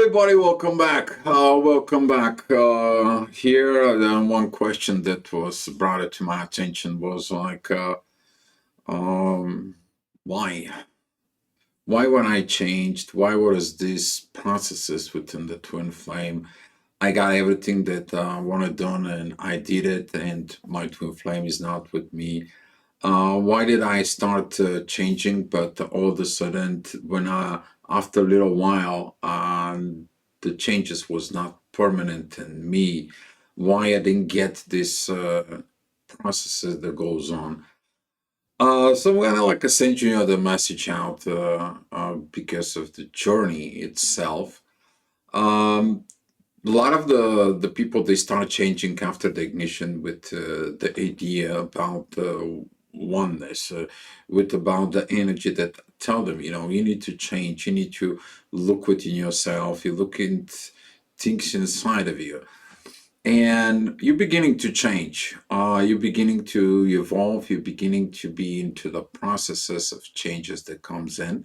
everybody, welcome back. Welcome back. Here, one question that was brought to my attention was like, um, why? Why when I changed? Why was these processes within the twin flame? I got everything that I wanted done, and I did it, and my twin flame is not with me. Why did I start changing? But all of a sudden, after a little while, the changes was not permanent in me. Why I didn't get this processes that goes on. So I'm gonna like send you the message out because of the journey itself. Um, a lot of the people they start changing after the ignition with the idea about oneness, with about the energy that tell them, you need to change, you need to look within yourself, you look in things inside of you, and you're beginning to change. You're beginning to evolve. You're beginning to be into the processes of changes that comes in,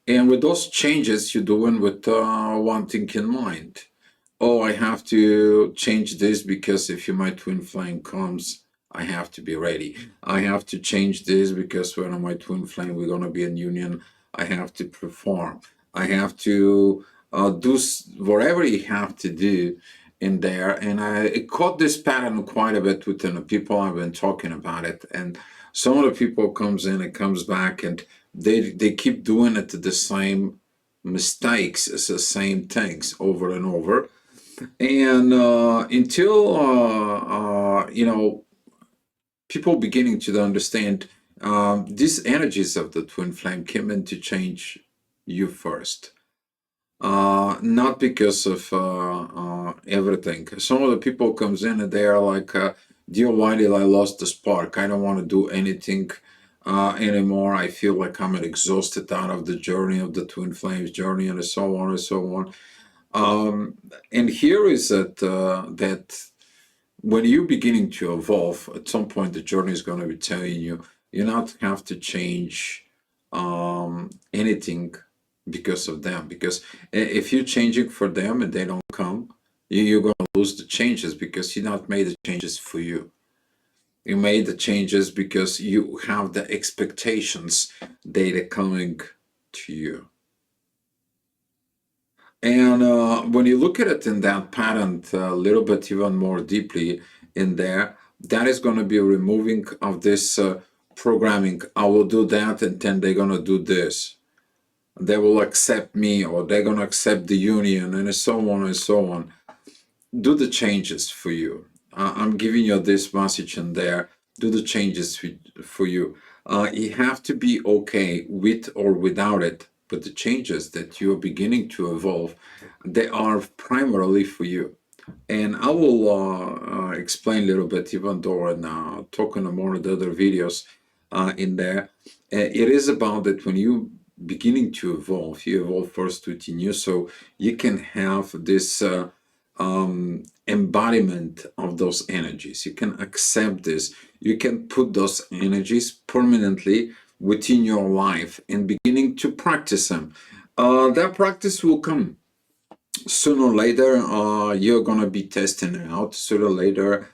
and with those changes, you're doing with one thing in mind. Oh, I have to change this because if my twin flame comes, I have to be ready. I have to change this because when my twin flame, we're going to be in union, I have to perform. I have to do whatever you have to do in there. And I caught this pattern quite a bit within the people I've been talking about it. And some of the people comes in and comes back and they keep doing it the same mistakes, it's the same things over and over, and until people beginning to understand these energies of the twin flame came in to change you first, not because of everything. Some of the people comes in and they are like, dear, why did I lost the spark? I don't want to do anything anymore. I feel like I'm exhausted out of the journey of the twin flames journey, and so on and so on. And here is that when you're beginning to evolve, at some point the journey is going to be telling you you not have to change anything because of them. Because if you're changing for them and they don't come, you're going to lose the changes because you not made the changes for you. You made the changes because you have the expectations that are coming to you. And when you look at it in that pattern a little bit even more deeply in there, that is going to be removing of this programming. I will do that and then they're going to do this. They will accept me or they're going to accept the union and so on and so on. Do the changes for you. I'm giving you this message in there. Do the changes for you. You have to be okay with or without it. But the changes that you're beginning to evolve, they are primarily for you. And I will explain a little bit, even though in talking on more of the other videos in there. It is about that when you beginning to evolve, you evolve first within you, so you can have this embodiment of those energies. You can accept this. You can put those energies permanently within your life and beginning to practice them. That practice will come sooner or later. You're gonna be testing it out. Sooner or later,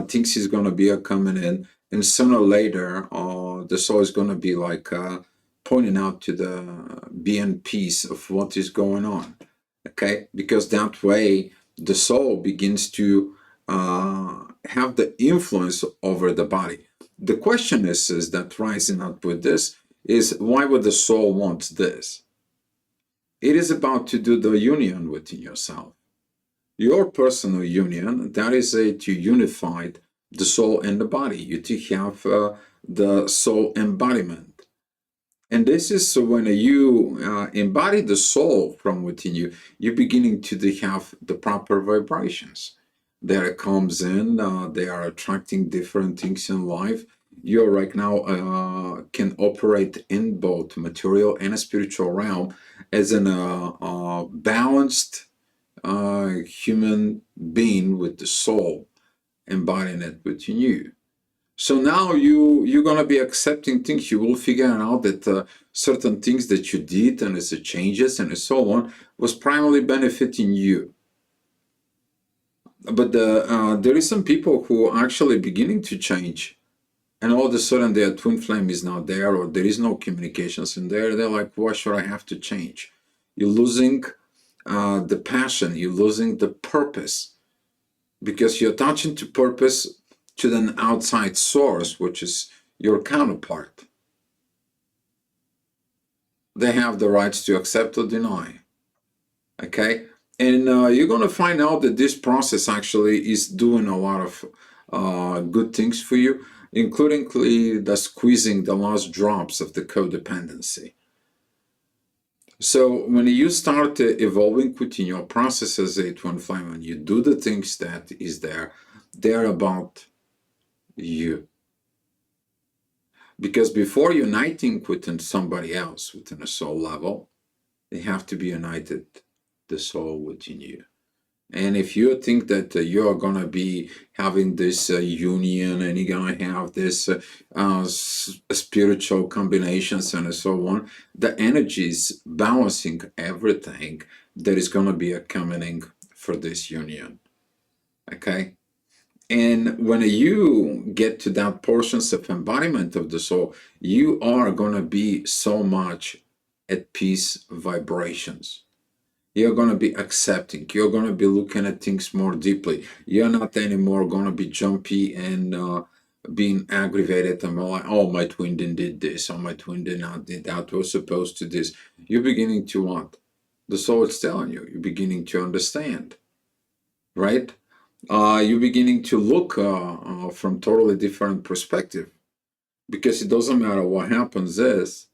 things is gonna be coming in, and sooner or later, the soul is gonna be like pointing out to the being peace of what is going on. Okay, because that way the soul begins to have the influence over the body. The question is that rising up with this is, why would the soul want this? It is about to do the union within yourself. Your personal union, that is to unify the soul and the body. You to have the soul embodiment. And this is when you embody the soul from within you, you're beginning to have the proper vibrations. That comes in, they are attracting different things in life. You right now can operate in both material and a spiritual realm as an balanced human being with the soul embodying it within you. So now you're gonna be accepting things. You will figure out that certain things that you did and as the changes and so on was primarily benefiting you. But there is some people who are actually beginning to change, and all of a sudden their twin flame is not there, or there is no communications in there. They're like, why should I have to change? You're losing the passion. You're losing the purpose because you're attaching to purpose to an outside source, which is your counterpart. They have the rights to accept or deny. Okay? And you're going to find out that this process actually is doing a lot of good things for you, including the squeezing the last drops of the codependency. So when you start evolving within your process as a twin flame, and you do the things that is there, they're about you. Because before uniting within somebody else, within a soul level, they have to be united, the soul within you. And if you think that you're going to be having this union and you're going to have this spiritual combinations and so on, the energy is balancing everything that is going to be coming for this union. Okay? And when you get to that portions of embodiment of the soul, you are going to be so much at peace vibrations. You're going to be accepting. You're going to be looking at things more deeply. You're not anymore going to be jumpy and being aggravated and like, oh, my twin did this, or my twin did not did that, was supposed to this. You're beginning to what? The soul is telling you. You're beginning to understand, right? You're beginning to look from totally different perspective, because it doesn't matter what happens is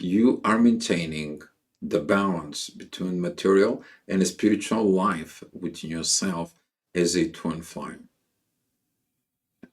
you are maintaining the balance between material and spiritual life within yourself as a twin flame.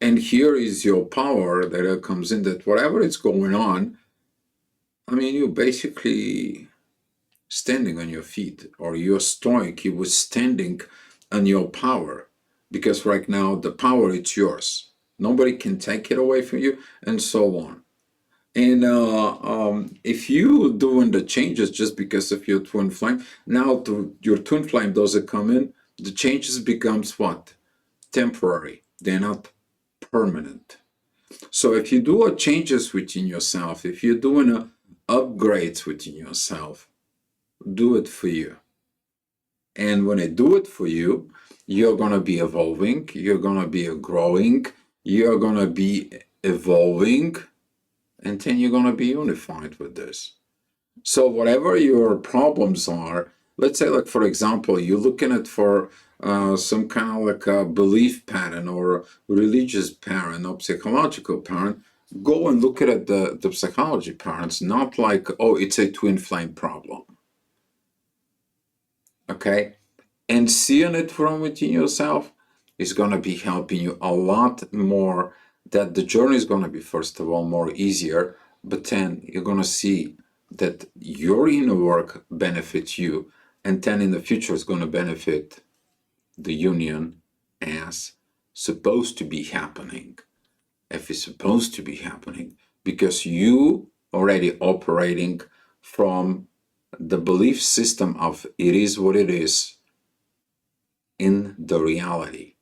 And here is your power that comes in, that whatever is going on, I mean, you're basically standing on your feet, or you're stoic, you were standing on your power, because right now the power is yours. Nobody can take it away from you, and so on. And if you doing the changes just because of your twin flame, now your twin flame doesn't come in, the changes becomes what? Temporary. They're not permanent. So if you do a changes within yourself, if you're doing a upgrades within yourself, do it for you. And when I do it for you, you're going to be evolving, you're going to be growing, you're going to be evolving, and then you're going to be unified with this. So whatever your problems are, let's say, like, for example, you're looking at for some kind of like a belief pattern or religious pattern or psychological pattern, go and look at the psychology patterns, not like, oh, it's a twin flame problem. Okay? And seeing it from within yourself is going to be helping you a lot more. That the journey is going to be, first of all, more easier, but then you're going to see that your inner work benefits you, and then in the future it's going to benefit the union as supposed to be happening. If it's supposed to be happening, because you already operating from the belief system of it is what it is in the reality.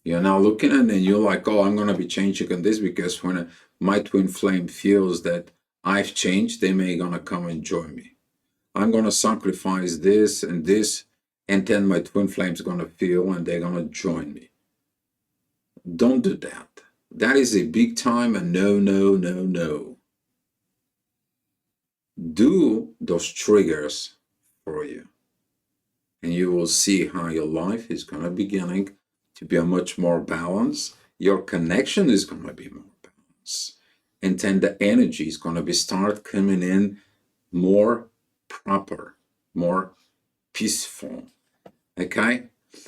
You're now looking at it and you're like, oh, I'm going to be changing on this, because when my twin flame feels that I've changed, they may going to come and join me. I'm going to sacrifice this and this, and then my twin flame's going to feel and they're going to join me. Don't do that. That is a big time and no, no, no, no. Do those triggers for you, and you will see how your life is going to be beginning to be a much more balanced. Your connection is going to be more balanced, and then the energy is going to be start coming in more proper, more peaceful. Okay,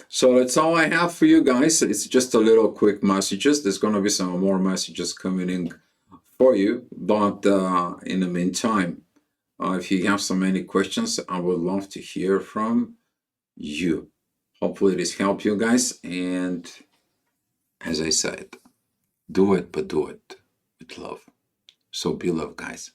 so that's all I have for you guys. It's just a little quick messages. There's going to be some more messages coming in for you, but in the meantime, if you have so many questions, I would love to hear from you. Hopefully this helped you guys, and as I said, Do it, but do it with love. So be love, guys.